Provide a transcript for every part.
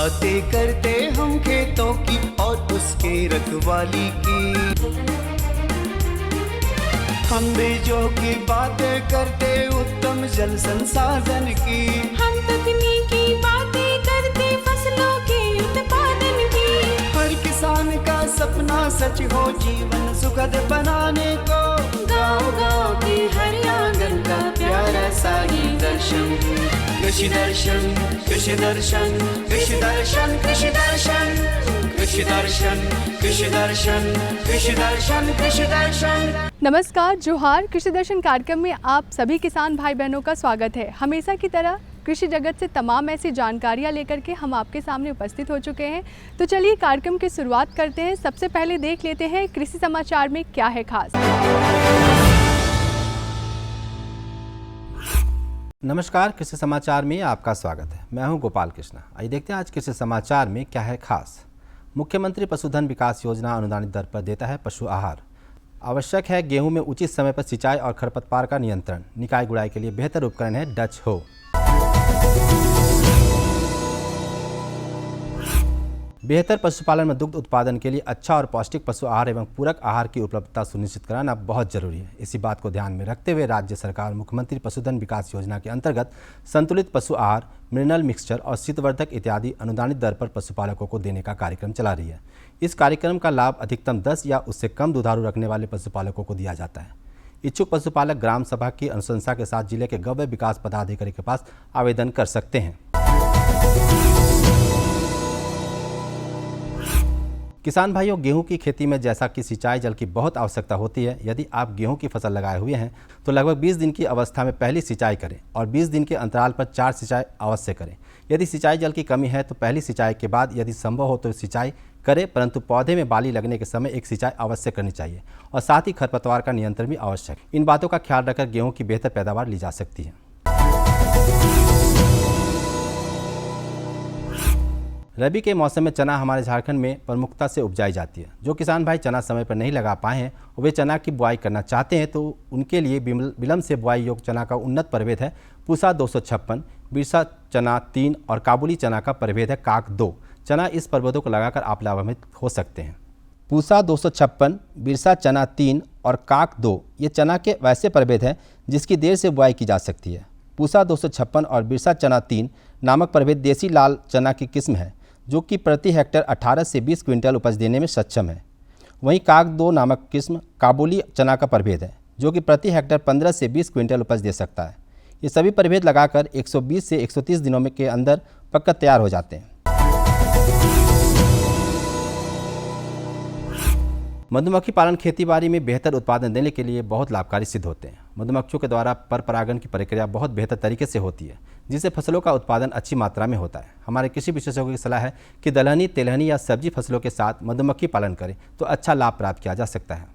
बातें करते हम खेतों की और उसके रखवाली की। हम बीजों की बातें करते उत्तम जल संसाधन की। हम तकनीकी बातें करते फसलों के उत्पादन की। हर किसान का सपना सच हो जीवन सुखद बनाने को। गाँव-गाँव के हर आंगन का प्यारा सा ये दर्शन। कृषि दर्शन, कृषि दर्शन, कृषि दर्शन, कृषि दर्शन, कृषि दर्शन, कृषि दर्शन, कृषि दर्शन, कृषि दर्शन। नमस्कार, जोहार। कृषि दर्शन कार्यक्रम में आप सभी किसान भाई बहनों का स्वागत है। हमेशा की तरह कृषि जगत से तमाम ऐसी जानकारियां लेकर के हम आपके सामने उपस्थित हो चुके हैं। तो चलिए कार्यक्रम की शुरुआत करते हैं। सबसे पहले देख लेते हैं कृषि समाचार में क्या है खास। नमस्कार, कृषि समाचार में आपका स्वागत है। मैं हूं गोपाल कृष्णा। आइए देखते हैं आज कृषि समाचार में क्या है खास। मुख्यमंत्री पशुधन विकास योजना अनुदानित दर पर देता है पशु आहार। आवश्यक है गेहूं में उचित समय पर सिंचाई और खरपतवार का नियंत्रण। निकाय गुड़ाई के लिए बेहतर उपकरण है डच हो। बेहतर पशुपालन में दुग्ध उत्पादन के लिए अच्छा और पौष्टिक पशु आहार एवं पूरक आहार की उपलब्धता सुनिश्चित कराना बहुत जरूरी है। इसी बात को ध्यान में रखते हुए राज्य सरकार मुख्यमंत्री पशुधन विकास योजना के अंतर्गत संतुलित पशु आहार, मिनरल मिक्सचर और शीतवर्धक इत्यादि अनुदानित दर पर पशुपालकों को देने का कार्यक्रम चला रही है। इस कार्यक्रम का लाभ अधिकतम 10 या उससे कम दुधारू रखने वाले पशुपालकों को दिया जाता है। इच्छुक पशुपालक ग्राम सभा की अनुशंसा के साथ जिले के गव्य विकास पदाधिकारी के पास आवेदन कर सकते हैं। किसान भाइयों, गेहूं की खेती में जैसा कि सिंचाई जल की बहुत आवश्यकता होती है, यदि आप गेहूं की फसल लगाए हुए हैं तो लगभग 20 दिन की अवस्था में पहली सिंचाई करें और 20 दिन के अंतराल पर 4 सिंचाई अवश्य करें। यदि सिंचाई जल की कमी है तो पहली सिंचाई के बाद यदि संभव हो तो सिंचाई करें, परंतु पौधे में बाली लगने के समय एक सिंचाई अवश्य करनी चाहिए और साथ ही खरपतवार का नियंत्रण भी आवश्यक। इन बातों का ख्याल रखकर गेहूँ की बेहतर पैदावार ली जा सकती है। रबी के मौसम में चना हमारे झारखंड में प्रमुखता से उपजाई जाती है। जो किसान भाई चना समय पर नहीं लगा पाए हैं और वे चना की बुआई करना चाहते हैं तो उनके लिए विलंब से बुआई योग्य चना का उन्नत प्रभेद है पूसा 256, बिरसा चना 3 और काबुली चना का प्रभेद है काक 2। चना इस प्रभेदों को लगाकर आप लाभान्वित हो सकते हैं। पूसा 256, बिरसा चना 3 और काक 2 ये चना के वैसे प्रभेद हैं जिसकी देर से बुआई की जा सकती है। पूसा 256 और बिरसा चना 3 नामक प्रभेद देसी लाल चना की किस्म है जो कि प्रति हेक्टेयर 18 से 20 क्विंटल उपज देने में सक्षम है। वहीं काक 2 नामक किस्म काबुली चना का प्रभेद है जो कि प्रति हेक्टेयर 15 से 20 क्विंटल उपज दे सकता है। ये सभी प्रभेद लगाकर 120 से 130 दिनों में के अंदर पककर तैयार हो जाते हैं। मधुमक्खी पालन खेतीबाड़ी में बेहतर उत्पादन देने के लिए बहुत लाभकारी सिद्ध होते हैं। मधुमक्खियों के द्वारा पर परागण की प्रक्रिया बहुत बेहतर तरीके से होती है जिससे फसलों का उत्पादन अच्छी मात्रा में होता है। हमारे कृषि विशेषज्ञों की सलाह है कि दलहनी, तेलहनी या सब्जी फसलों के साथ मधुमक्खी पालन करें तो अच्छा लाभ प्राप्त किया जा सकता है।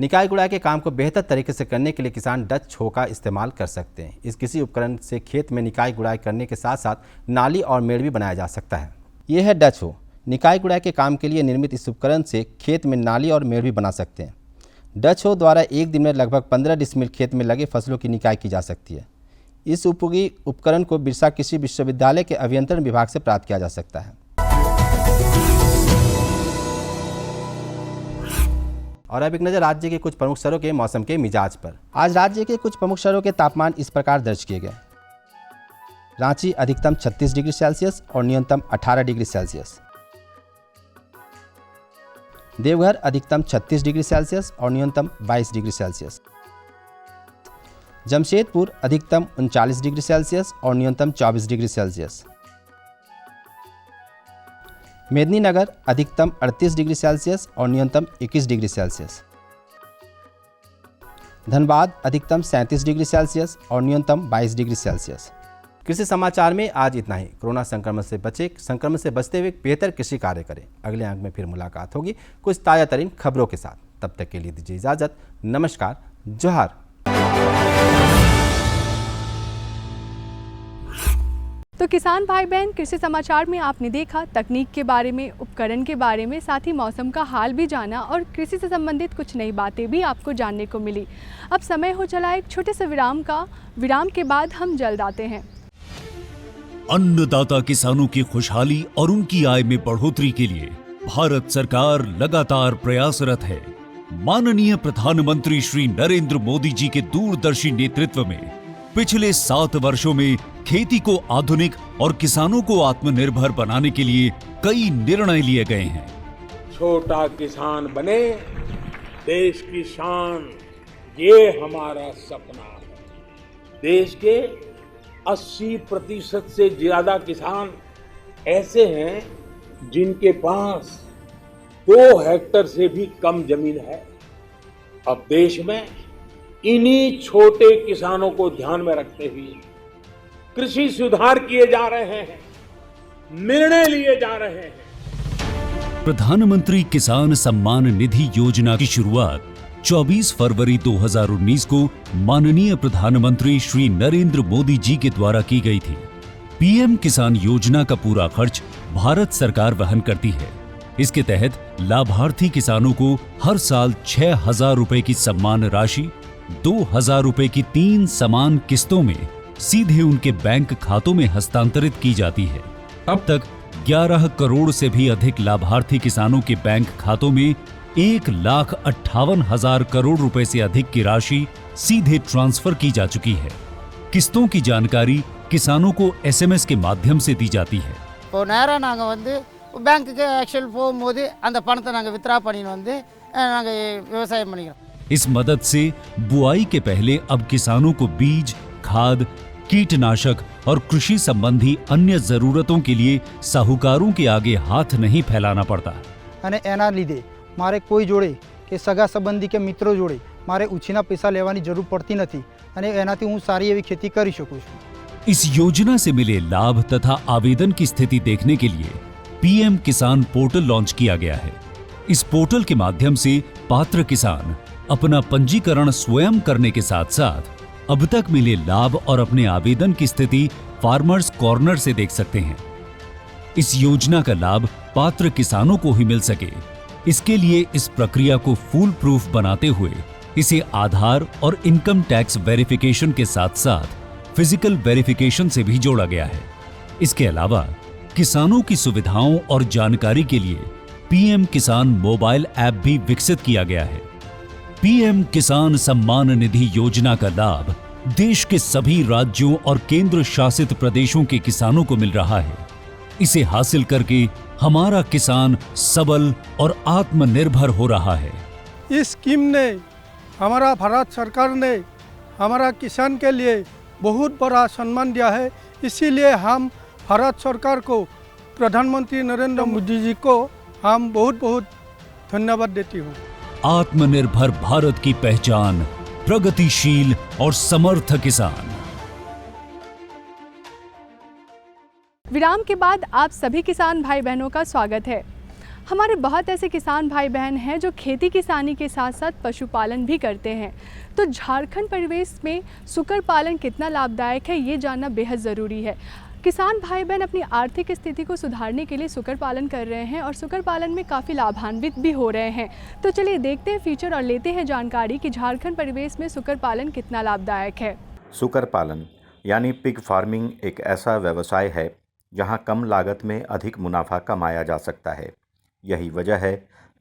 निकाय गुड़ाई के काम को बेहतर तरीके से करने के लिए किसान डच हो का इस्तेमाल कर सकते हैं। इस किसी उपकरण से खेत में निकाय गुड़ाई करने के साथ साथ नाली और मेड़ भी बनाया जा सकता है। यह है डच हो। निकाय गुड़ाई के काम के लिए निर्मित इस उपकरण से खेत में नाली और मेड़ भी बना सकते हैं। डच हो द्वारा एक दिन में लगभग 15 डिसमिल खेत में लगे फसलों की निकाय की जा सकती है। इस उपयोगी उपकरण को बिरसा कृषि विश्वविद्यालय के अभियंत्रण विभाग से प्राप्त किया जा सकता है। और अब एक नज़र राज्य के कुछ प्रमुख शहरों के मौसम के मिजाज पर। आज राज्य के कुछ प्रमुख शहरों के तापमान इस प्रकार दर्ज किए गए। रांची अधिकतम 36 डिग्री सेल्सियस और न्यूनतम 18 डिग्री सेल्सियस। देवघर अधिकतम 36 डिग्री सेल्सियस और न्यूनतम 22 डिग्री सेल्सियस। जमशेदपुर अधिकतम 39 डिग्री सेल्सियस और न्यूनतम 24 डिग्री सेल्सियस। मेदिनीनगर अधिकतम 38 डिग्री सेल्सियस और न्यूनतम 21 डिग्री सेल्सियस। धनबाद अधिकतम 37 डिग्री सेल्सियस और न्यूनतम 22 डिग्री सेल्सियस। कृषि समाचार में आज इतना ही। कोरोना संक्रमण से बचे, संक्रमण से बचते हुए बेहतर कृषि कार्य करें। अगले अंक में फिर मुलाकात होगी कुछ ताज़ा तरीन खबरों के साथ। तब तक के लिए दीजिए इजाजत। नमस्कार, जोहार। तो किसान भाई बहन, कृषि समाचार में आपने देखा तकनीक के बारे में, उपकरण के बारे में, साथ ही मौसम का हाल भी जाना और कृषि से संबंधित कुछ नई बातें भी आपको जानने को मिली। अब समय हो चला एक छोटे से विराम का। विराम के बाद हम जल्द आते हैं। अन्नदाता किसानों की खुशहाली और उनकी आय में बढ़ोतरी के लिए भारत सरकार लगातार प्रयासरत है। माननीय प्रधानमंत्री श्री नरेंद्र मोदी जी के दूरदर्शी नेतृत्व में पिछले 7 वर्षों में खेती को आधुनिक और किसानों को आत्मनिर्भर बनाने के लिए कई निर्णय लिए गए हैं। छोटा किसान बने देश की शान, ये हमारा सपना है। देश के 80% से ज्यादा किसान ऐसे हैं जिनके पास 2 हेक्टेयर से भी कम जमीन है। अब देश में इन्हीं छोटे किसानों को ध्यान में रखते हुए कृषि सुधार किए जा रहे हैं, निर्णय लिए जा रहे हैं। प्रधानमंत्री किसान सम्मान निधि योजना की शुरुआत 24 फरवरी 2019 को माननीय प्रधानमंत्री श्री नरेंद्र मोदी जी के द्वारा की गई थी। पीएम किसान योजना का पूरा खर्च भारत सरकार वहन करती है। इसके तहत लाभार्थी किसानों को हर साल 6,000 रुपए की सम्मान राशि 2,000 रुपए की 3 समान किस्तों में सीधे उनके बैंक खातों में हस्तांतरित की जाती है। अब तक 11 करोड़ से भी अधिक लाभार्थी किसानों के बैंक खातों में 1,58,000 करोड़ रुपए से अधिक की राशि सीधे ट्रांसफर की जा चुकी है। किस्तों की जानकारी किसानों को एसएमएस के माध्यम से दी जाती है। இப்போ நேரா நாங்க வந்து பேங்க்குக்கு ஆக்சுவல் போகும்போது அந்த பணத்தை நாங்க வித்ரா பண்ணிட்டு வந்து நாங்க விவசாயம் பண்ணிக்கிறோம்। इस मदद से बुआई के पहले अब किसानों को बीज, खाद, कीटनाशक और कृषि संबंधी अन्य जरूरतों के लिए साहूकारों के आगे हाथ नहीं फैलाना पड़ता। અને એના લીધે મારે કોઈ જોડે કે સગા સંબંધી કે મિત્રો જોડે મારે ઉછીના પૈસા લેવાની જરૂર પડતી નથી અને એનાથી હું સારી એવી खेती કરી શકું છું। इस योजना से मिले लाभ तथा आवेदन की स्थिति देखने के लिए पीएम किसान पोर्टल लॉन्च किया गया है। इस पोर्टल के माध्यम से पात्र किसान अपना पंजीकरण स्वयं करने के साथ साथ अब तक मिले लाभ और अपने आवेदन की स्थिति फार्मर्स कॉर्नर से देख सकते हैं। इस योजना का लाभ पात्र किसानों को ही मिल सके, इसके लिए इस प्रक्रिया को फूल प्रूफ बनाते हुए इसे आधार और इनकम टैक्स वेरिफिकेशन के साथ साथ फिजिकल वेरिफिकेशन से भी जोड़ा गया है। इसके अलावा किसानों की सुविधाओं और जानकारी के लिए पीएम किसान मोबाइल ऐप भी विकसित किया गया है। पीएम किसान सम्मान निधि योजना का लाभ देश के सभी राज्यों और केंद्र शासित प्रदेशों के किसानों को मिल रहा है। इसे हासिल करके हमारा किसान सबल और आत्मनिर्भर हो रहा है। इस स्कीम ने हमारा भारत सरकार ने हमारा किसान के लिए बहुत बड़ा सम्मान दिया है। इसीलिए हम भारत सरकार को, प्रधानमंत्री नरेंद्र मोदी जी को हम बहुत बहुत धन्यवाद देती हूँ। आत्मनिर्भर भारत की पहचान प्रगतिशील और समर्थ किसान। विराम के बाद आप सभी किसान भाई बहनों का स्वागत है। हमारे बहुत ऐसे किसान भाई बहन हैं जो खेती किसानी के साथ साथ पशुपालन भी करते हैं। तो झारखंड परिवेश में सुकर पालन कितना लाभदायक है ये जानना बेहद ज़रूरी है। किसान भाई बहन अपनी आर्थिक स्थिति को सुधारने के लिए सुकर पालन कर रहे हैं और सुकर पालन में काफ़ी लाभान्वित भी हो रहे हैं। तो चलिए देखते हैं फीचर और लेते हैं जानकारी कि झारखंड परिवेश में सुकर पालन कितना लाभदायक है। सुकर पालन यानी पिग फार्मिंग एक ऐसा व्यवसाय है जहां कम लागत में अधिक मुनाफा कमाया जा सकता है। यही वजह है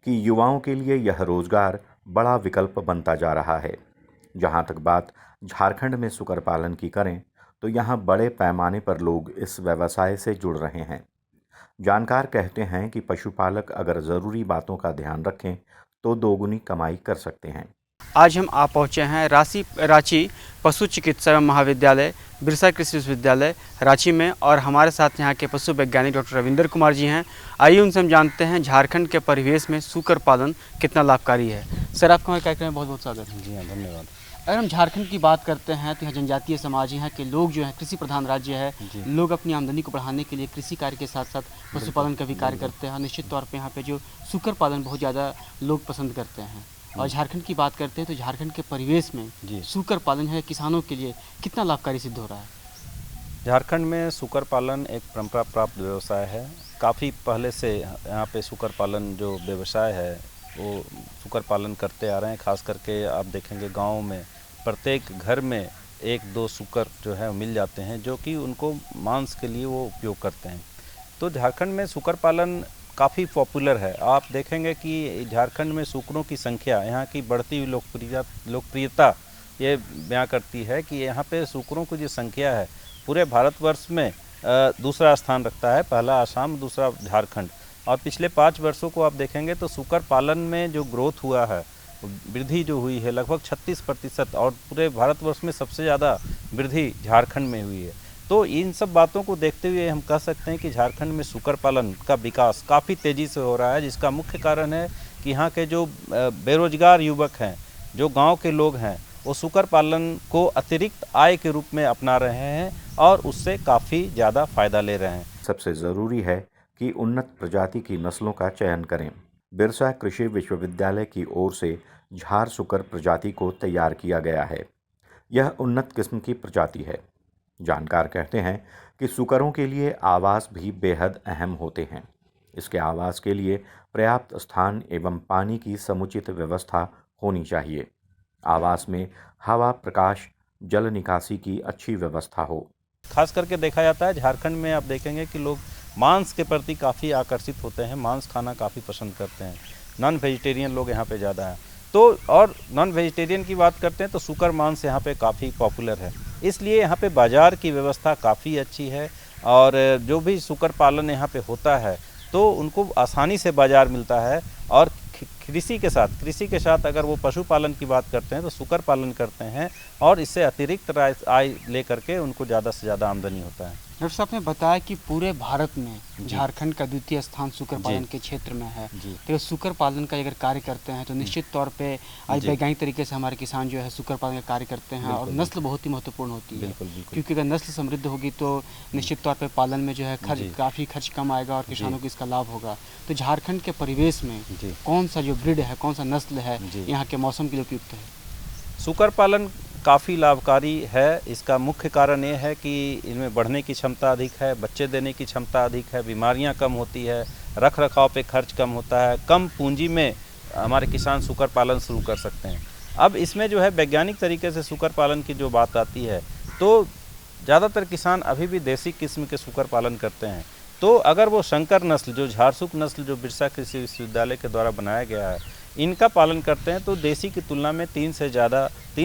कि युवाओं के लिए यह रोज़गार बड़ा विकल्प बनता जा रहा है। जहां तक बात झारखंड में सुकर पालन की करें तो यहाँ बड़े पैमाने पर लोग इस व्यवसाय से जुड़ रहे हैं। जानकार कहते हैं कि पशुपालक अगर ज़रूरी बातों का ध्यान रखें तो दोगुनी कमाई कर सकते हैं। आज हम आ पहुँचे हैं रांची पशु चिकित्सा महाविद्यालय, बिरसा कृषि विश्वविद्यालय रांची में, और हमारे साथ यहाँ के पशु वैज्ञानिक डॉक्टर रविंदर कुमार जी हैं। आइए उनसे हम जानते हैं झारखंड के परिवेश में सुकर पालन कितना लाभकारी है। सर, आपका हमारे कार्यक्रम में बहुत बहुत स्वागत है। जी हाँ, धन्यवाद। अगर हम झारखंड की बात करते हैं तो यहाँ जनजातीय समाज, यहाँ के लोग जो है कृषि प्रधान राज्य है, लोग अपनी आमदनी को बढ़ाने के लिए कृषि कार्य के साथ साथ पशुपालन का भी कार्य करते हैं। निश्चित तौर पे यहाँ पे जो सुकर पालन बहुत ज़्यादा लोग पसंद करते हैं। और झारखंड की बात करते हैं तो झारखंड के परिवेश में सुकर पालन है किसानों के लिए कितना लाभकारी सिद्ध हो रहा है? झारखंड में सूकर पालन एक परंपरा प्राप्त व्यवसाय है। काफ़ी पहले से यहाँ पे सूकर पालन जो व्यवसाय है वो सूकर पालन करते आ रहे हैं। खास करके आप देखेंगे गाँव में प्रत्येक घर में एक दो सूकर जो है मिल जाते हैं, जो कि उनको मांस के लिए वो उपयोग करते हैं। तो झारखंड में सूकर पालन काफ़ी पॉपुलर है। आप देखेंगे कि झारखंड में सूकरों की संख्या, यहाँ की बढ़ती हुई लोकप्रियता ये बयां करती है कि यहाँ पे सूकरों की जो संख्या है पूरे भारतवर्ष में दूसरा स्थान रखता है। पहला आसाम, दूसरा झारखंड। और पिछले 5 वर्षों को आप देखेंगे तो सूकर पालन में जो ग्रोथ हुआ है, वृद्धि जो हुई है लगभग 36%, और पूरे भारतवर्ष में सबसे ज़्यादा वृद्धि झारखंड में हुई है। तो इन सब बातों को देखते हुए हम कह सकते हैं कि झारखंड में सूकर पालन का विकास काफ़ी तेज़ी से हो रहा है, जिसका मुख्य कारण है कि यहाँ के जो बेरोजगार युवक हैं, जो गांव के लोग हैं, वो सूकर पालन को अतिरिक्त आय के रूप में अपना रहे हैं और उससे काफ़ी ज़्यादा फ़ायदा ले रहे हैं। सबसे ज़रूरी है कि उन्नत प्रजाति की नस्लों का चयन करें। बिरसा कृषि विश्वविद्यालय की ओर से झार सूकर प्रजाति को तैयार किया गया है। यह उन्नत किस्म की प्रजाति है। जानकार कहते हैं कि सूकरों के लिए आवास भी बेहद अहम होते हैं। इसके आवास के लिए पर्याप्त स्थान एवं पानी की समुचित व्यवस्था होनी चाहिए। आवास में हवा, प्रकाश, जल निकासी की अच्छी व्यवस्था हो। खास करके देखा जाता है झारखंड में आप देखेंगे कि लोग मांस के प्रति काफ़ी आकर्षित होते हैं, मांस खाना काफ़ी पसंद करते हैं। नॉन वेजिटेरियन लोग यहाँ पे ज़्यादा हैं। तो और नॉन वेजिटेरियन की बात करते हैं तो सूकर मांस यहाँ पे काफ़ी पॉपुलर है। इसलिए यहाँ पे बाज़ार की व्यवस्था काफ़ी अच्छी है और जो भी सूकर पालन यहाँ पे होता है तो उनको आसानी से बाज़ार मिलता है। और कृषि के साथ अगर वो पशुपालन की बात करते हैं तो सूकर पालन करते हैं और इससे अतिरिक्त आय लेकर के उनको ज़्यादा से ज़्यादा आमदनी होता है। डॉक्टर साहब ने बताया कि पूरे भारत में झारखंड का द्वितीय स्थान सूकर पालन के क्षेत्र में है। तो सूकर पालन का अगर कार्य करते हैं तो निश्चित तौर पे आज वैज्ञानिक तरीके से हमारे किसान जो है सूकर पालन का कार्य करते हैं और नस्ल बहुत ही महत्वपूर्ण होती है। क्योंकि अगर नस्ल समृद्ध होगी तो निश्चित तौर पर पालन में जो है काफ़ी खर्च कम आएगा और किसानों को इसका लाभ होगा। तो झारखंड के परिवेश में कौन सा जो ब्रीड है, कौन सा नस्ल है यहाँ के मौसम के लिए उपयुक्त है? सूकर पालन काफ़ी लाभकारी है। इसका मुख्य कारण ये है कि इनमें बढ़ने की क्षमता अधिक है, बच्चे देने की क्षमता अधिक है, बीमारियां कम होती है, रख रखाव पे खर्च कम होता है, कम पूंजी में हमारे किसान सूकर पालन शुरू कर सकते हैं। अब इसमें जो है वैज्ञानिक तरीके से सूकर पालन की जो बात आती है तो ज़्यादातर किसान अभी भी देसी किस्म के सूकर पालन करते हैं। तो अगर वो शंकर नस्ल, जो झारसूक नस्ल जो बिरसा कृषि विश्वविद्यालय के द्वारा बनाया गया है, इनका पालन करते हैं तो देसी की तुलना में 3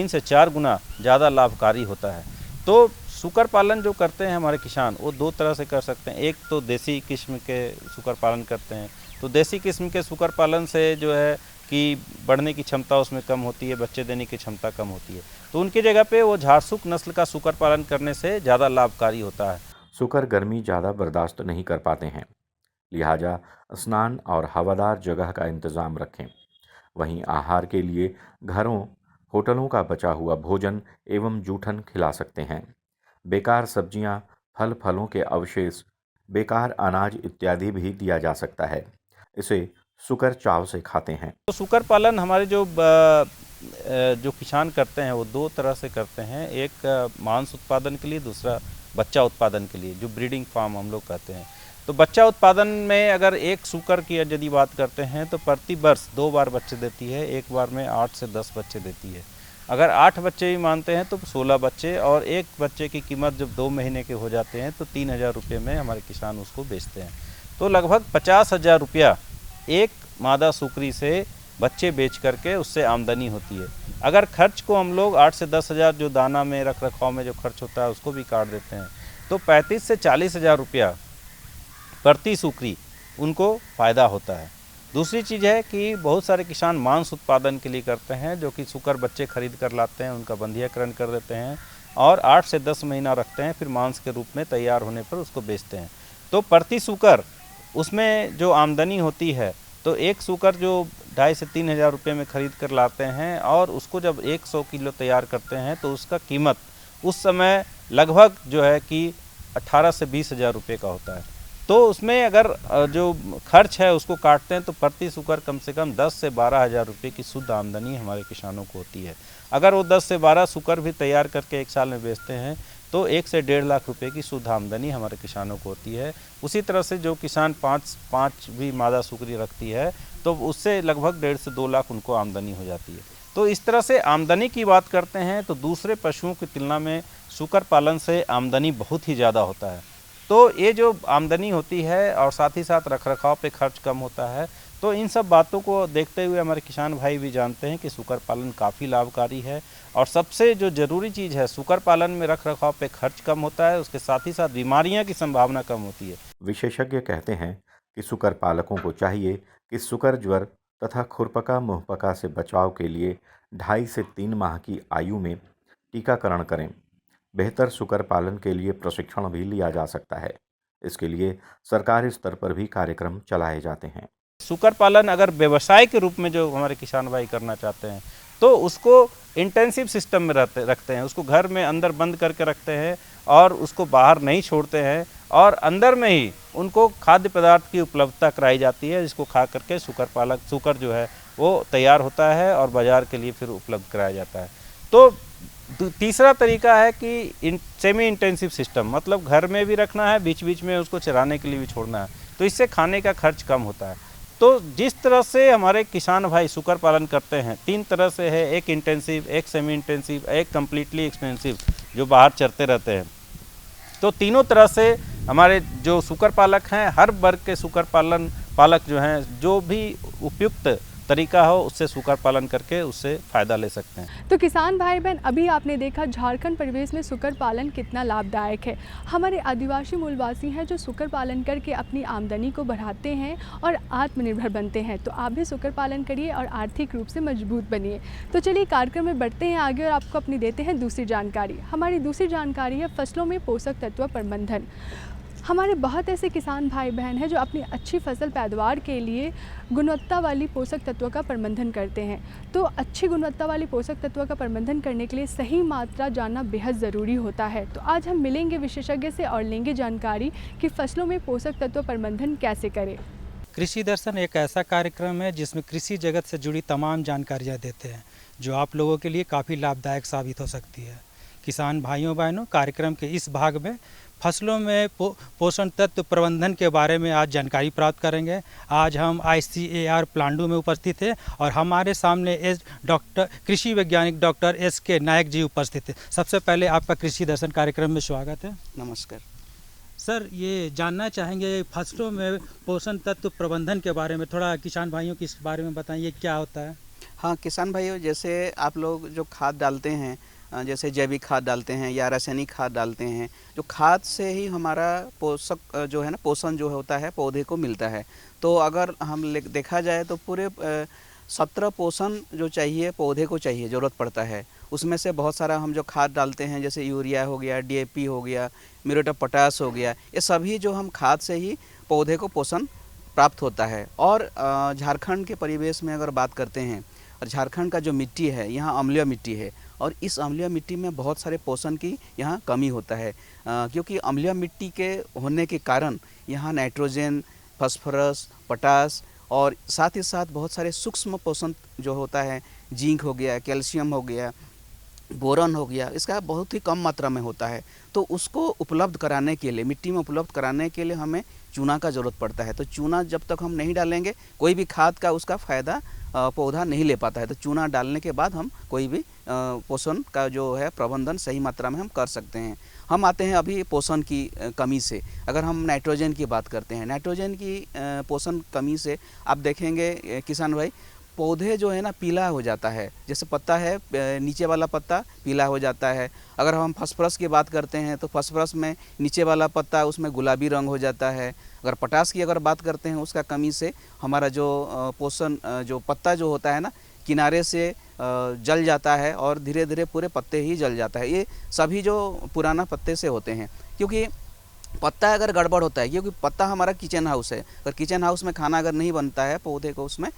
से 4 गुना ज़्यादा लाभकारी होता है। तो सूकर पालन जो करते हैं हमारे किसान वो 2 तरह से कर सकते हैं। एक तो देसी किस्म के सूकर पालन करते हैं, तो देसी किस्म के सूकर पालन से जो है कि बढ़ने की क्षमता उसमें कम होती है, बच्चे देने की क्षमता कम होती है। तो उनकी जगह पे वो झारसूक नस्ल का सूकर पालन करने से ज़्यादा लाभकारी होता है। सूकर गर्मी ज़्यादा बर्दाश्त नहीं कर पाते हैं, लिहाजा स्नान और हवादार जगह का इंतज़ाम रखें। वहीं आहार के लिए घरों, होटलों का बचा हुआ भोजन एवं जूठन खिला सकते हैं। बेकार सब्जियां, फलों के अवशेष, बेकार अनाज इत्यादि भी दिया जा सकता है। इसे सूकर चाव से खाते हैं। तो सूकर पालन हमारे जो किसान करते हैं वो 2 तरह से करते हैं। एक मांस उत्पादन के लिए, दूसरा बच्चा उत्पादन के लिए, जो ब्रीडिंग फार्म हम लोग कहते हैं। तो बच्चा उत्पादन में अगर एक सूकर की यदि बात करते हैं तो प्रति वर्ष 2 बार बच्चे देती है, एक बार में 8 से 10 बच्चे देती है। अगर 8 बच्चे भी मानते हैं तो 16 बच्चे, और एक बच्चे की कीमत जब 2 महीने के हो जाते हैं तो 3000 रुपये में हमारे किसान उसको बेचते हैं। तो लगभग 50,000 रुपया एक मादा सूकरी से बच्चे बेच करके उससे आमदनी होती है। अगर खर्च को हम लोग 8 से 10,000 जो दाना में, रख रखाव में जो खर्च होता है उसको भी काट देते हैं तो 35 से 40,000 रुपया प्रति सूकरी उनको फ़ायदा होता है। दूसरी चीज़ है कि बहुत सारे किसान मांस उत्पादन के लिए करते हैं, जो कि सूकर बच्चे खरीद कर लाते हैं, उनका बंधियाकरण कर देते हैं और 8 से 10 महीना रखते हैं, फिर मांस के रूप में तैयार होने पर उसको बेचते हैं। तो प्रति सूकर उसमें जो आमदनी होती है, तो एक सूकर जो 2,500 से 3,000 रुपये में ख़रीद कर लाते हैं और उसको जब 100 किलो तैयार करते हैं तो उसका कीमत उस समय लगभग जो है कि 18 से 20,000 रुपये का होता है। तो उसमें अगर जो खर्च है उसको काटते हैं तो प्रति सूकर कम से कम 10 से 12,000 रुपये की शुद्ध आमदनी हमारे किसानों को होती है। अगर वो 10 से 12 सूकर भी तैयार करके एक साल में बेचते हैं तो 1 से 1.5 लाख रुपए की शुद्ध आमदनी हमारे किसानों को होती है। उसी तरह से जो किसान पाँच भी मादा सुकरी रखती है तो उससे लगभग 1.5 से 2 लाख उनको आमदनी हो जाती है। तो इस तरह से आमदनी की बात करते हैं तो दूसरे पशुओं की तुलना में सूकर पालन से आमदनी बहुत ही ज़्यादा होता है। तो ये जो आमदनी होती है और साथ ही साथ रखरखाव पे खर्च कम होता है, तो इन सब बातों को देखते हुए हमारे किसान भाई भी जानते हैं कि सूकर पालन काफ़ी लाभकारी है। और सबसे जो ज़रूरी चीज़ है, सूकर पालन में रखरखाव पे खर्च कम होता है, उसके साथ ही साथ बीमारियां की संभावना कम होती है। विशेषज्ञ कहते हैं कि सूकर पालकों को चाहिए कि सूकर ज्वर तथा खुरपका मुहपका से बचाव के लिए 2.5 से 3 माह की आयु में टीकाकरण करें। बेहतर सूकर पालन के लिए प्रशिक्षण भी लिया जा सकता है। इसके लिए सरकारी स्तर पर भी कार्यक्रम चलाए जाते हैं। सूकर पालन अगर व्यवसाय के रूप में जो हमारे किसान भाई करना चाहते हैं तो उसको इंटेंसिव सिस्टम में रखते हैं, उसको घर में अंदर बंद करके रखते हैं और उसको बाहर नहीं छोड़ते हैं और अंदर में ही उनको खाद्य पदार्थ की उपलब्धता कराई जाती है, जिसको खा करके सूकर जो है वो तैयार होता है और बाज़ार के लिए फिर उपलब्ध कराया जाता है। तो तीसरा तरीका है कि सेमी इंटेंसिव सिस्टम, मतलब घर में भी रखना है, बीच बीच में उसको चराने के लिए भी छोड़ना है, तो इससे खाने का खर्च कम होता है। तो जिस तरह से हमारे किसान भाई सूकर पालन करते हैं 3 तरह से है, एक इंटेंसिव, एक सेमी इंटेंसिव, एक कम्प्लीटली एक्सपेंसिव जो बाहर चरते रहते हैं। तो तीनों तरह से हमारे जो सूकर पालक हैं, हर वर्ग के सूकर पालक जो हैं, जो भी उपयुक्त तरीका हो उससे सूकर पालन करके उससे फ़ायदा ले सकते हैं। तो किसान भाई बहन, अभी आपने देखा झारखंड परिवेश में सूकर पालन कितना लाभदायक है। हमारे आदिवासी मूलवासी हैं जो सूकर पालन करके अपनी आमदनी को बढ़ाते हैं और आत्मनिर्भर बनते हैं। तो आप भी सूकर पालन करिए और आर्थिक रूप से मजबूत बनिए। तो चलिए कार्यक्रम में बढ़ते हैं आगे और आपको अपनी देते हैं दूसरी जानकारी। हमारी दूसरी जानकारी है फसलों में पोषक तत्व प्रबंधन। हमारे बहुत ऐसे किसान भाई बहन हैं जो अपनी अच्छी फसल पैदावार के लिए गुणवत्ता वाली पोषक तत्वों का प्रबंधन करते हैं। तो अच्छी गुणवत्ता वाली पोषक तत्वों का प्रबंधन करने के लिए सही मात्रा जानना बेहद ज़रूरी होता है। तो आज हम मिलेंगे विशेषज्ञ से और लेंगे जानकारी कि फसलों में पोषक तत्व प्रबंधन कैसे करें। कृषि दर्शन एक ऐसा कार्यक्रम है जिसमें कृषि जगत से जुड़ी तमाम जानकारियाँ देते हैं, जो आप लोगों के लिए काफ़ी लाभदायक साबित हो सकती है। किसान भाइयों बहनों, कार्यक्रम के इस भाग में फसलों में पोषण तत्व प्रबंधन के बारे में आज जानकारी प्राप्त करेंगे। आज हम ICAR प्लांडू में उपस्थित हैं और हमारे सामने कृषि वैज्ञानिक डॉक्टर SK नायक जी उपस्थित हैं। सबसे पहले आपका कृषि दर्शन कार्यक्रम में स्वागत है। नमस्कार सर, ये जानना चाहेंगे फसलों में पोषण तत्व प्रबंधन के बारे में, थोड़ा किसान भाइयों की इस बारे में बताइए क्या होता है। हाँ किसान भाइयों, जैसे आप लोग जो खाद डालते हैं, जैसे जैविक खाद डालते हैं या रासायनिक खाद डालते हैं, जो खाद से ही हमारा पोषक जो है ना, पोषण जो होता है पौधे को मिलता है। तो अगर हम देखा जाए तो पूरे 17 पोषण जो चाहिए पौधे को चाहिए, ज़रूरत पड़ता है। उसमें से बहुत सारा हम जो खाद डालते हैं, जैसे यूरिया हो गया, DAP हो गया, म्यूरेट ऑफ पोटाश हो गया, ये सभी जो हम खाद से ही पौधे को पोषण प्राप्त होता है। और झारखंड के परिवेश में अगर बात करते हैं, और झारखंड का जो मिट्टी है यहाँ अम्लीय मिट्टी है और इस अम्लीय मिट्टी में बहुत सारे पोषण की यहाँ कमी होता है, क्योंकि अम्लीय मिट्टी के होने के कारण यहाँ नाइट्रोजन, फास्फोरस, पोटास और साथ ही साथ बहुत सारे सूक्ष्म पोषण जो होता है, जिंक हो गया, कैल्शियम हो गया, बोरॉन हो गया, इसका बहुत ही कम मात्रा में होता है। तो उसको उपलब्ध कराने के लिए, मिट्टी में उपलब्ध कराने के लिए हमें चूना का ज़रूरत पड़ता है। तो चूना जब तक हम नहीं डालेंगे कोई भी खाद का उसका फ़ायदा पौधा नहीं ले पाता है। तो चूना डालने के बाद हम कोई भी पोषण का जो है प्रबंधन सही मात्रा में हम कर सकते हैं। हम आते हैं अभी पोषण की कमी से। अगर हम नाइट्रोजन की बात करते हैं, नाइट्रोजन की पोषण कमी से आप देखेंगे किसान भाई, पौधे जो है ना पीला हो जाता है। जैसे पत्ता है, नीचे वाला पत्ता पीला हो जाता है। अगर हम फास्फोरस की बात करते हैं तो फास्फोरस में नीचे वाला पत्ता उसमें गुलाबी रंग हो जाता है। अगर पोटास की अगर बात करते हैं, उसका कमी से हमारा जो पोषण जो पत्ता जो होता है ना, किनारे से जल जाता है और धीरे धीरे पूरे पत्ते ही जल जाता है। ये सभी जो पुराना पत्ते से होते हैं, क्योंकि पत्ता अगर गड़बड़ होता है, क्योंकि पत्ता हमारा किचन हाउस है। अगर किचन हाउस में खाना अगर नहीं बनता है, पौधे को उसमें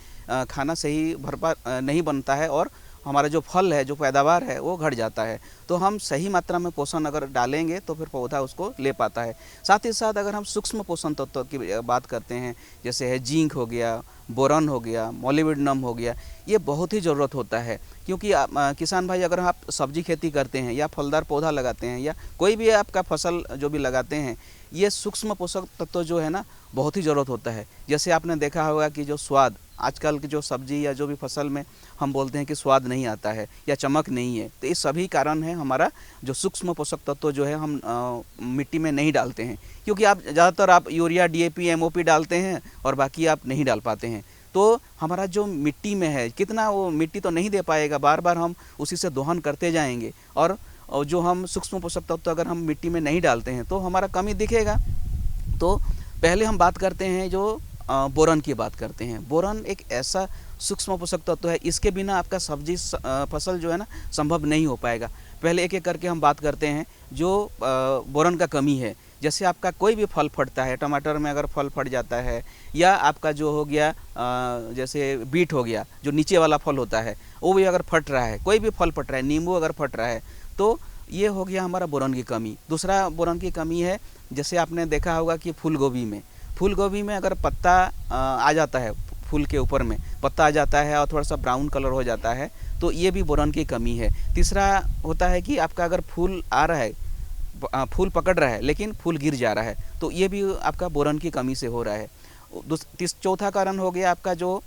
खाना सही भरपूर नहीं बनता है और हमारा जो फल है, जो पैदावार है, वो घट जाता है। तो हम सही मात्रा में पोषण अगर डालेंगे तो फिर पौधा उसको ले पाता है। साथ ही साथ अगर हम सूक्ष्म पोषण तत्व की बात करते हैं, जैसे है जिंक हो गया, बोरॉन हो गया, मोलिब्डेनम हो गया, ये बहुत ही ज़रूरत होता है। क्योंकि किसान भाई अगर आप सब्जी खेती करते हैं या फलदार पौधा लगाते हैं या कोई भी आपका फसल जो भी लगाते हैं, ये सूक्ष्म पोषक तत्व जो है ना बहुत ही ज़रूरत होता है। जैसे आपने देखा होगा कि जो स्वाद आजकल की जो सब्जी या जो भी फसल में हम बोलते हैं कि स्वाद नहीं आता है या चमक नहीं है, तो ये सभी कारण है हमारा जो सूक्ष्म पोषक तत्व जो है हम मिट्टी में नहीं डालते हैं। क्योंकि आप ज़्यादातर आप यूरिया, DAP, MOP डालते हैं और बाकी आप नहीं डाल पाते हैं। तो हमारा जो मिट्टी में है कितना वो मिट्टी तो नहीं दे पाएगा, बार बार हम उसी से दोहन करते जाएंगे और जो हम सूक्ष्म पोषक तत्व अगर हम मिट्टी में नहीं डालते हैं तो हमारा कमी दिखेगा। तो पहले हम बात करते हैं जो बोरॉन की बात करते हैं। बोरॉन एक ऐसा सूक्ष्म पोषक तत्व है, इसके बिना आपका सब्जी फसल जो है ना संभव नहीं हो पाएगा। पहले एक एक करके हम बात करते हैं जो बोरॉन का कमी है। जैसे आपका कोई भी फल फटता है, टमाटर में अगर फल फट जाता है या आपका जो हो गया जैसे बीट हो गया, जो नीचे वाला फल होता है वो भी अगर फट रहा है, कोई भी फल फट रहा है, नींबू अगर फट रहा है, तो ये हो गया हमारा बोरॉन की कमी। दूसरा बोरॉन की कमी है, जैसे आपने देखा होगा कि फूल गोभी में अगर पत्ता आ जाता है, फूल के ऊपर में पत्ता आ जाता है और थोड़ा सा ब्राउन कलर हो जाता है, तो ये भी बोरॉन की कमी है। तीसरा होता है कि आपका अगर फूल आ रहा है, फूल पकड़ रहा है लेकिन फूल गिर जा रहा है, तो ये भी आपका बोरॉन की कमी से हो रहा है। चौथा कारण हो गया आपका जो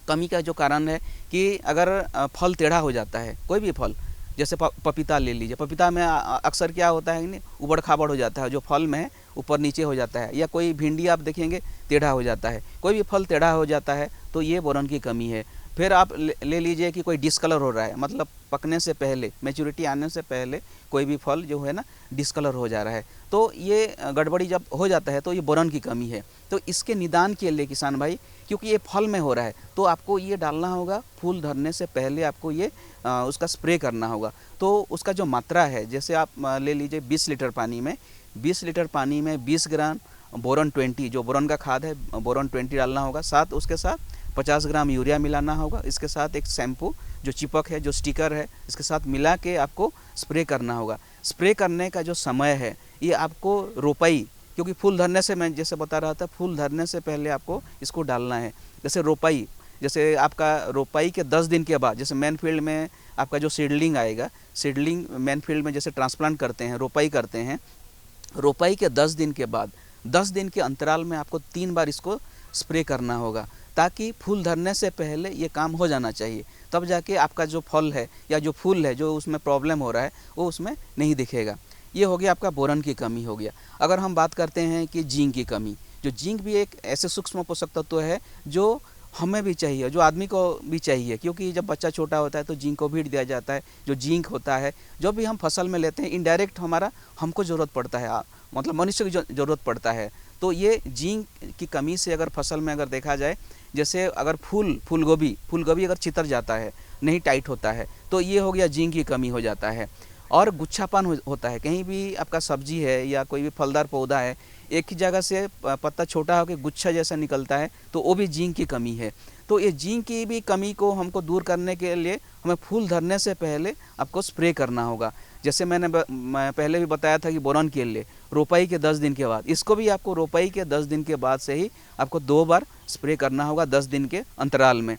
कमी का जो कारण है कि अगर फल टेढ़ा हो जाता है, कोई भी फल, जैसे पपीता ले लीजिए, पपीता में अक्सर क्या होता है कि उबड़ खाबड़ हो जाता है, जो फल में है ऊपर नीचे हो जाता है, या कोई भिंडी आप देखेंगे टेढ़ा हो जाता है, कोई भी फल टेढ़ा हो जाता है, तो ये बोरॉन की कमी है। फिर आप ले लीजिए कि कोई डिस्कलर हो रहा है, मतलब पकने से पहले, मैच्योरिटी आने से पहले कोई भी फल जो है ना डिस्कलर हो जा रहा है, तो ये गड़बड़ी जब हो जाता है तो ये बोरॉन की कमी है। तो इसके निदान के लिए किसान भाई, क्योंकि ये फल में हो रहा है, तो आपको ये डालना होगा फूल धरने से पहले, आपको ये उसका स्प्रे करना होगा। तो उसका जो मात्रा है, जैसे आप ले लीजिए 20 लीटर पानी में 20 ग्राम बोरॉन 20, जो बोरॉन का खाद है बोरॉन 20 डालना होगा। साथ उसके साथ 50 ग्राम यूरिया मिलाना होगा। इसके साथ एक शैम्पू जो चिपक है, जो स्टिकर है, इसके साथ मिला के आपको स्प्रे करना होगा। स्प्रे करने का जो समय है ये आपको रोपाई, क्योंकि फूल धरने से, मैं जैसे बता रहा था, फूल धरने से पहले आपको इसको डालना है। जैसे रोपाई, जैसे आपका रोपाई के 10 दिन के बाद, जैसे मेन फील्ड में आपका जो सीडलिंग आएगा, सीडलिंग मेन फील्ड में जैसे ट्रांसप्लांट करते हैं, रोपाई करते हैं, रोपाई के 10 दिन के बाद 10 दिन के अंतराल में आपको 3 बार इसको स्प्रे करना होगा, ताकि फूल धरने से पहले ये काम हो जाना चाहिए। तब जाके आपका जो फल है या जो फूल है, जो उसमें प्रॉब्लम हो रहा है, वो उसमें नहीं दिखेगा। ये हो गया आपका बोरॉन की कमी हो गया। अगर हम बात करते हैं कि जिंक की कमी, जो जिंक भी एक ऐसे सूक्ष्म पोषक तत्व है जो हमें भी चाहिए, जो आदमी को भी चाहिए, क्योंकि जब बच्चा छोटा होता है तो जिंक को भी दिया जाता है। जो जिंक होता है, जो भी हम फसल में लेते हैं, इनडायरेक्ट हमको ज़रूरत पड़ता है, मतलब मनुष्य की ज़रूरत पड़ता है। तो ये जिंक की कमी से अगर फसल में अगर देखा जाए, जैसे अगर फूल गोभी अगर चितर जाता है, नहीं टाइट होता है, तो ये हो गया जिंक की कमी हो जाता है। और गुच्छापन होता है, कहीं भी आपका सब्जी है या कोई भी फलदार पौधा है, एक ही जगह से पत्ता छोटा होकर गुच्छा जैसा निकलता है, तो वो भी जिंक की कमी है। तो ये जिंक की भी कमी को हमको दूर करने के लिए हमें फूल धरने से पहले आपको स्प्रे करना होगा। जैसे मैं पहले भी बताया था कि बोरॉन के लिए रोपाई के 10 दिन के बाद, इसको भी आपको रोपाई के 10 दिन के बाद से ही आपको 2 बार स्प्रे करना होगा 10 दिन के अंतराल में,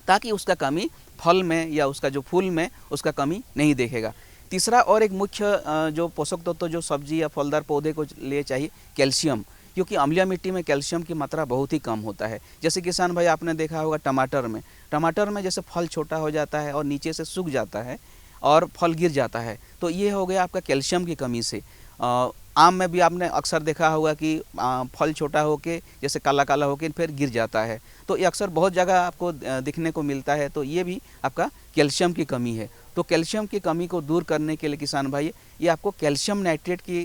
ताकि उसका कमी फल में या उसका जो फूल में उसका कमी नहीं दिखेगा। तीसरा और एक मुख्य जो पोषक तत्व जो सब्जी या फलदार पौधे को लिए चाहिए, कैल्शियम, क्योंकि अम्लीय मिट्टी में कैल्शियम की मात्रा बहुत ही कम होता है। जैसे किसान भाई आपने देखा होगा टमाटर में जैसे फल छोटा हो जाता है और नीचे से सूख जाता है और फल गिर जाता है, तो ये हो गया आपका कैल्शियम की कमी से। आम में भी आपने अक्सर देखा होगा कि फल छोटा होके जैसे काला काला होके फिर गिर जाता है, तो ये अक्सर बहुत जगह आपको दिखने को मिलता है। तो ये भी आपका कैल्शियम की कमी है। तो कैल्शियम की कमी को दूर करने के लिए किसान भाई, ये आपको कैल्शियम नाइट्रेट की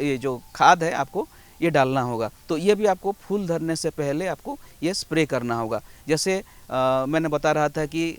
ये जो खाद है आपको ये डालना होगा। तो ये भी आपको फूल धरने से पहले आपको ये स्प्रे करना होगा। जैसे मैंने बता रहा था कि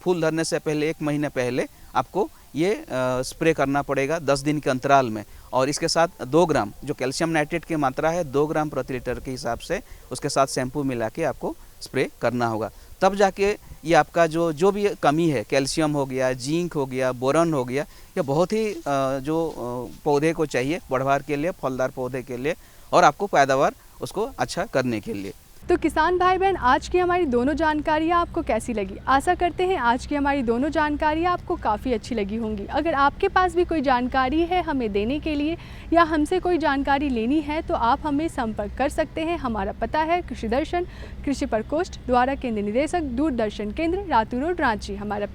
फूल धरने से पहले 1 महीने पहले आपको ये स्प्रे करना पड़ेगा 10 दिन के अंतराल में। और इसके साथ 2 ग्राम जो कैल्शियम नाइट्रेट की मात्रा है 2 ग्राम प्रति लीटर के हिसाब से उसके साथ शैम्पू मिला के आपको स्प्रे करना होगा। तब जाके ये आपका जो भी कमी है, कैल्शियम हो गया, जिंक हो गया, बोरॉन हो गया, ये बहुत ही जो पौधे को चाहिए बढ़वार के लिए, फलदार पौधे के लिए, और आपको पैदावार उसको अच्छा करने के लिए। तो किसान भाई बहन, आज की हमारी दोनों जानकारियाँ आपको कैसी लगी? आशा करते हैं आज की हमारी दोनों जानकारियाँ आपको काफ़ी अच्छी लगी होंगी। अगर आपके पास भी कोई जानकारी है हमें देने के लिए या हमसे कोई जानकारी लेनी है तो आप हमें संपर्क कर सकते हैं। हमारा पता है कृषि दर्शन, कृषि प्रकोष्ठ, द्वारा केंद्र निदेशक, दूरदर्शन केंद्र, रातू रोड, रांची। हमारा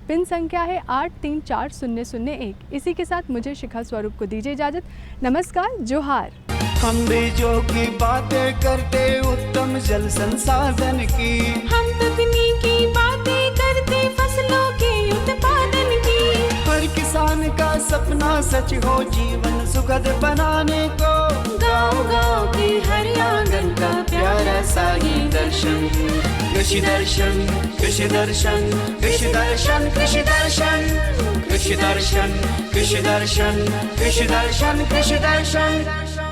पिन संख्या है 834001। इसी के साथ मुझे शिखा स्वरूप को दीजिए इजाज़त। नमस्कार, जोहार। हम बीजों की बातें करते उत्तम जल संसाधन की, हम तकनीकी बातें करते फसलों के उत्पादन की। हर किसान का सपना सच हो जीवन सुखद बनाने को, गाँव-गाँव की हर आंगन का प्यारा सा ही दर्शन। कृषि दर्शन, कृषि दर्शन, कृषि दर्शन, कृषि दर्शन, कृषि दर्शन, कृषि दर्शन, कृषि दर्शन, कृषि दर्शन।